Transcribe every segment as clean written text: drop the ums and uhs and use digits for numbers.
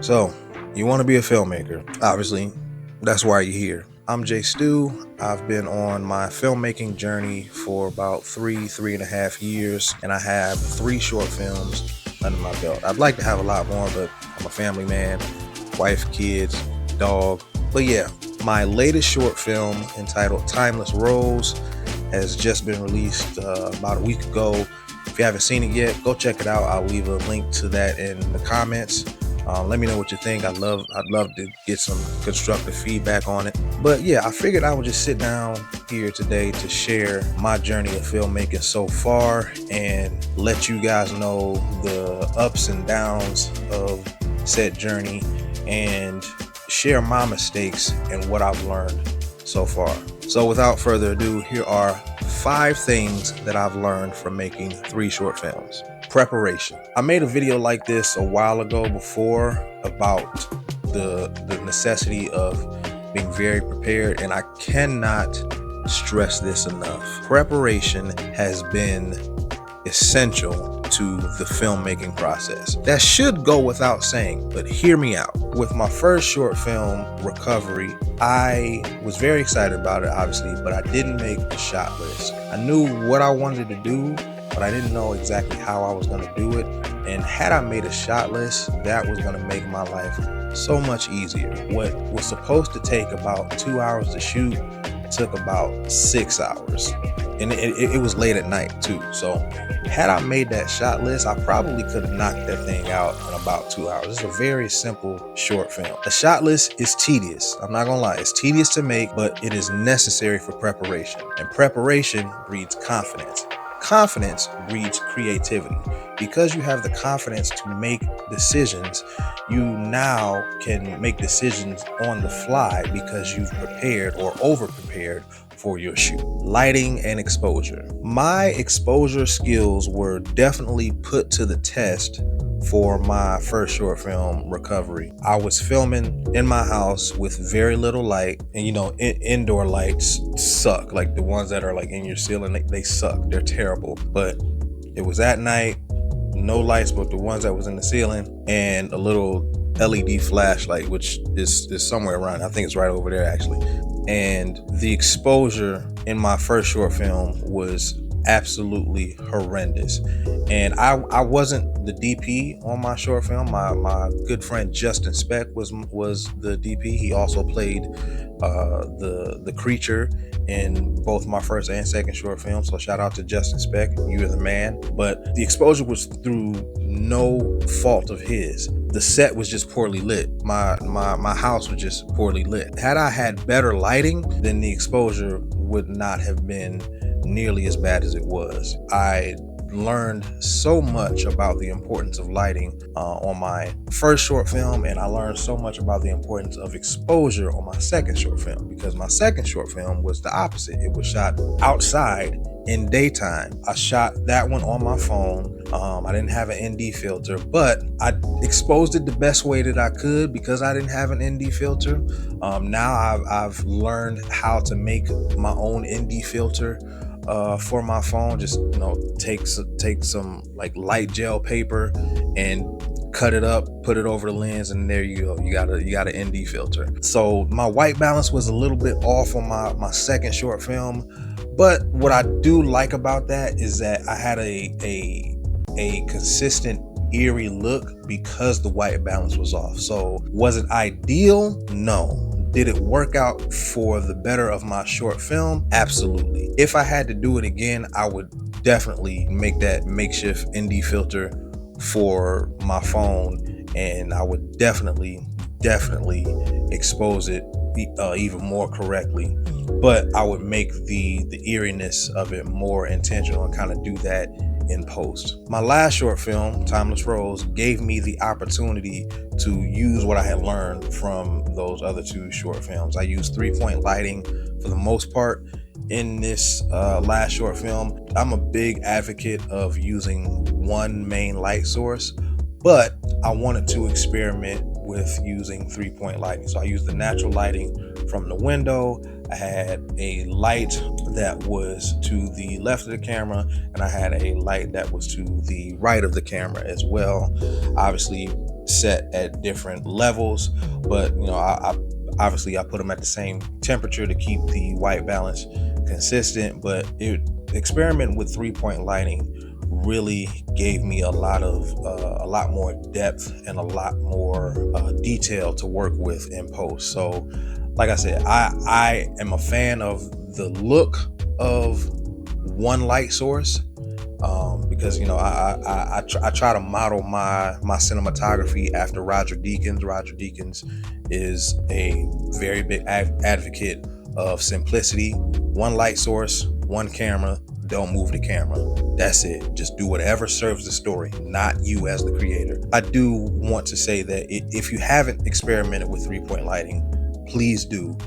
So, you want to be a filmmaker. Obviously, that's why you're here. I'm Jay Stu. I've been on my filmmaking journey for about three and a half years, and I have 3 short films under my belt. I'd like to have a lot more, but I'm a family man, wife, kids, dog. But yeah, my latest short film entitled Timeless Rose has just been released about a week ago. If you haven't seen it yet, go check it out. I'll leave a link to that in the comments. Let me know what you think. I'd love to get some constructive feedback on it. But yeah, I figured I would just sit down here today to share my journey of filmmaking so far and let you guys know the ups and downs of said journey and share my mistakes and what I've learned so far. So without further ado, here are 5 things that I've learned from making 3 short films. Preparation. I made a video like this a while ago before about the necessity of being very prepared, and I cannot stress this enough. Preparation has been essential to the filmmaking process. That should go without saying, but hear me out. With my first short film, Recovery, I was very excited about it, obviously, but I didn't make a shot list. I knew what I wanted to do, but I didn't know exactly how I was going to do it. And had I made a shot list, that was going to make my life so much easier. What was supposed to take about 2 hours to shoot took about 6 hours. And it was late at night too. So had I made that shot list, I probably could have knocked that thing out in about 2 hours. It's a very simple short film. A shot list is tedious. I'm not gonna lie, it's tedious to make, but it is necessary for preparation. And preparation breeds confidence. Confidence breeds creativity. Because you have the confidence to make decisions, you now can make decisions on the fly because you've prepared or over-prepared for your shoot. Lighting and exposure. My exposure skills were definitely put to the test for my first short film, Recovery. I was filming in my house with very little light, and indoor lights suck. Like the ones that are like in your ceiling, they suck. They're terrible. But it was at night, no lights but the ones that was in the ceiling, and a little LED flashlight, which is somewhere around. I think it's right over there actually. And the exposure in my first short film was absolutely horrendous. And I wasn't the DP on my short film. My good friend Justin Speck was the DP. He also played the creature in both my first and second short film. So shout out to Justin Speck. You're the man. But the exposure was through no fault of his. The set was just poorly lit. My house was just poorly lit. Had I had better lighting, then the exposure would not have been nearly as bad as it was. I learned so much about the importance of lighting on my first short film, and I learned so much about the importance of exposure on my second short film, because my second short film was the opposite. It was shot outside in daytime. I shot that one on my phone. I didn't have an ND filter, but I exposed it the best way that I could because I didn't have an ND filter. Now I've learned how to make my own ND filter for my phone. Just take some like light gel paper and cut it up, put it over the lens, and there you go. You got an ND filter. So my white balance was a little bit off on my second short film, but what I do like about that is that I had a consistent eerie look because the white balance was off. So was it ideal? No. Did it work out for the better of my short film? Absolutely. If I had to do it again, I would definitely make that makeshift ND filter for my phone, and I would definitely expose it even more correctly. But I would make the eeriness of it more intentional and kind of do that in post. My last short film, Timeless Rose, gave me the opportunity to use what I had learned from those other 2 short films. I used 3-point lighting for the most part in this last short film. I'm a big advocate of using one main light source, but I wanted to experiment with using 3-point lighting. So I used the natural lighting from the window. I had a light that was to the left of the camera, and I had a light that was to the right of the camera as well. Obviously, set at different levels, but I obviously I put them at the same temperature to keep the white balance consistent. But experimenting with 3-point lighting really gave me a lot more depth and a lot more detail to work with in post. So like I said, I am a fan of the look of one light source, because I try to model my cinematography after Roger Deakins. Roger Deakins is a very big advocate of simplicity. One light source, one camera, don't move the camera. That's it. Just do whatever serves the story, not you as the creator. I do want to say that if you haven't experimented with 3-point lighting, please do.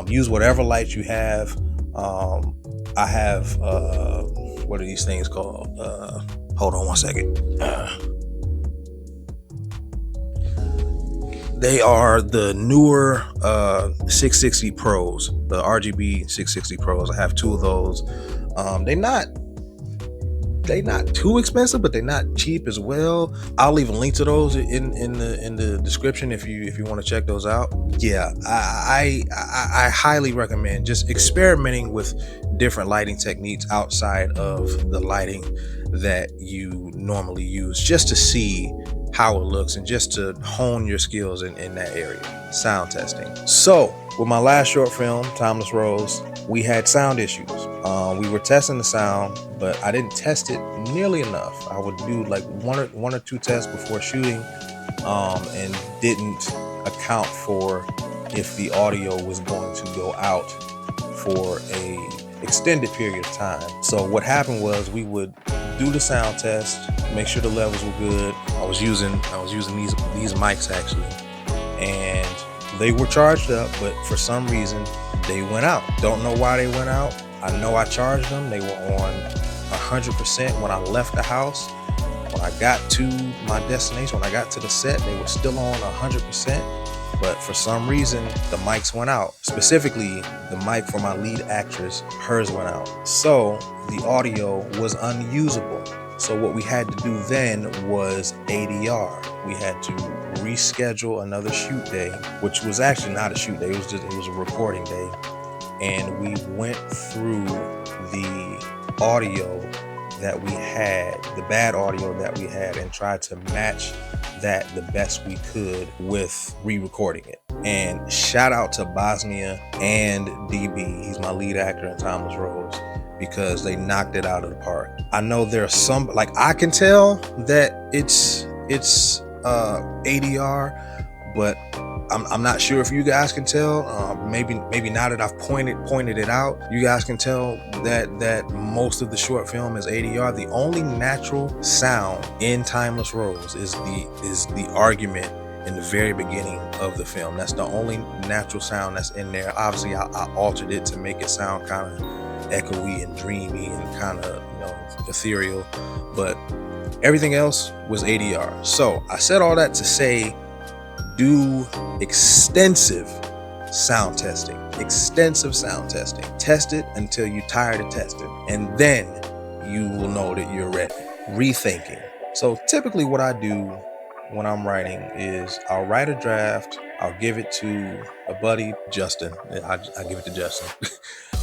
Use whatever light you have. I have, what are these things called? Hold on one second. They are the newer 660 Pros, the RGB 660 Pros. I have 2 of those. They're not too expensive, but they're not cheap as well. I'll leave a link to those in the description if you want to check those out. Yeah, I highly recommend just experimenting with different lighting techniques outside of the lighting that you normally use, just to see how it looks and just to hone your skills in that area. Sound testing. So with my last short film, Timeless Rose, we had sound issues. We were testing the sound, but I didn't test it nearly enough. I would do like one or two tests before shooting, and didn't account for if the audio was going to go out for a extended period of time. So what happened was we would do the sound test, make sure the levels were good. I was using these mics actually, and they were charged up, but for some reason they went out. Don't know why they went out. I know I charged them. They were on 100% when I left the house. When I got to my destination, when I got to the set, they were still on 100%. But for some reason, the mics went out. Specifically, the mic for my lead actress, hers went out. So the audio was unusable. So what we had to do then was ADR. We had to reschedule another shoot day, which was actually not a shoot day. It was a recording day. And we went through the audio that we had, the bad audio that we had, and tried to match that the best we could with re-recording it. And shout out to Bosnia and DB, he's my lead actor in Timeless Rose, because they knocked it out of the park. I know there's some, like, I can tell that it's ADR, but I'm not sure if you guys can tell. Maybe now that I've pointed it out, you guys can tell that most of the short film is ADR. The only natural sound in Timeless Rose is the argument in the very beginning of the film. That's the only natural sound that's in there. Obviously, I altered it to make it sound kind of echoey and dreamy and kind of ethereal, but everything else was ADR. So I said all that to say, do extensive sound testing. Test it until you're tired of testing, and then you will know that you're ready. Rethinking. So typically what I do when I'm writing is I'll write a draft, I'll give it to a buddy, Justin. I give it to Justin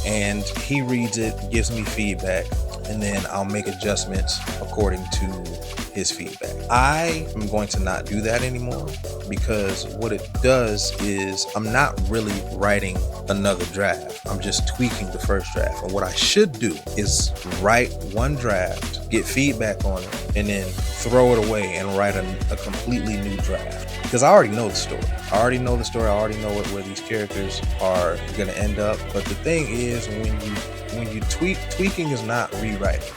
and he reads it, gives me feedback, and then I'll make adjustments according to his feedback. I am going to not do that anymore, because what it does is I'm not really writing another draft. I'm just tweaking the first draft. And what I should do is write one draft, get feedback on it, and then throw it away and write a completely new draft. Because I already know the story. I already know where these characters are going to end up. But the thing is, when you tweaking is not rewriting.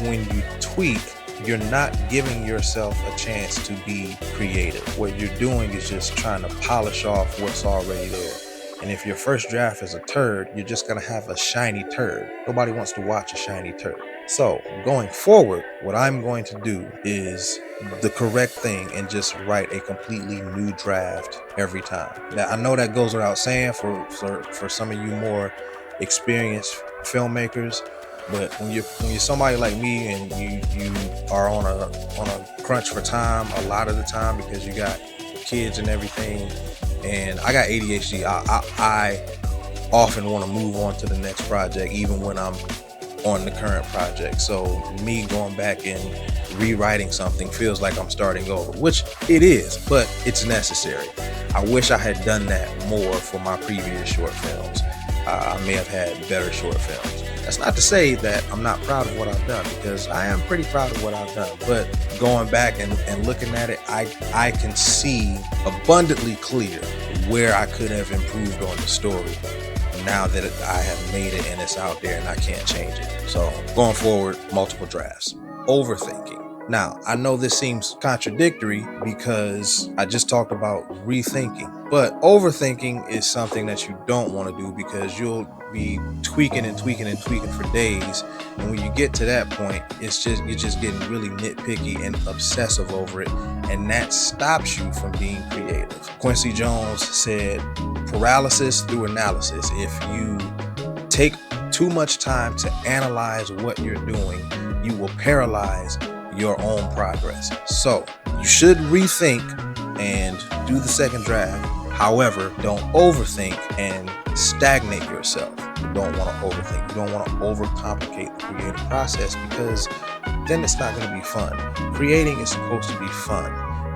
When you tweak, you're not giving yourself a chance to be creative. What you're doing is just trying to polish off what's already there. And if your first draft is a turd, you're just gonna have a shiny turd. Nobody wants to watch a shiny turd. So going forward, what I'm going to do is the correct thing and just write a completely new draft every time. Now, I know that goes without saying for some of you more experienced filmmakers, but when you're somebody like me and you are on a crunch for time a lot of the time, because you got kids and everything, and I got ADHD. I often want to move on to the next project, even when I'm on the current project. So me going back and rewriting something feels like I'm starting over, which it is, but it's necessary. I wish I had done that more for my previous short films. I may have had better short films. That's not to say that I'm not proud of what I've done, because I am pretty proud of what I've done. But going back and looking at it, I can see abundantly clear where I could have improved on the story now that I have made it and it's out there and I can't change it. So going forward, multiple drafts. Overthinking. Now, I know this seems contradictory because I just talked about rethinking, but overthinking is something that you don't want to do, because you'll be tweaking and tweaking and tweaking for days. And when you get to that point, you're just getting really nitpicky and obsessive over it. And that stops you from being creative. Quincy Jones said, paralysis through analysis. If you take too much time to analyze what you're doing, you will paralyze your own progress. So you should rethink and do the second draft. However, don't overthink and stagnate yourself. You don't want to overthink. You don't want to overcomplicate the creative process, because then it's not going to be fun. Creating is supposed to be fun.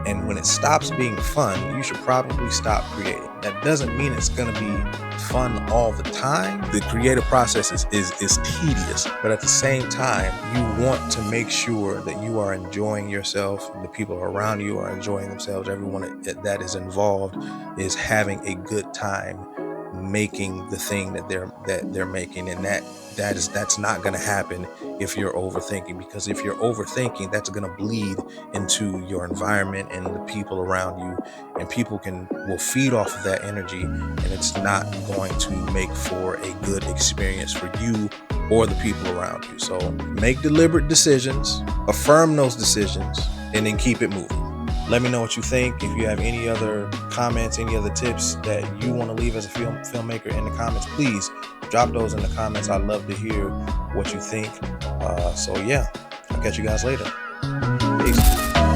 And when it stops being fun, you should probably stop creating. That doesn't mean it's going to be fun all the time. The creative process is tedious, but at the same time, you want to make sure that you are enjoying yourself, the people around you are enjoying themselves, everyone that is involved is having a good time making the thing that they're making. And that's not going to happen if you're overthinking, because if you're overthinking, that's going to bleed into your environment and the people around you, and people will feed off of that energy, and it's not going to make for a good experience for you or the people around you. So make deliberate decisions, affirm those decisions, and then keep it moving. Let me know what you think. If you have any other comments, any other tips that you want to leave as a filmmaker in the comments, please drop those in the comments. I'd love to hear what you think. So yeah, I'll catch you guys later. Peace.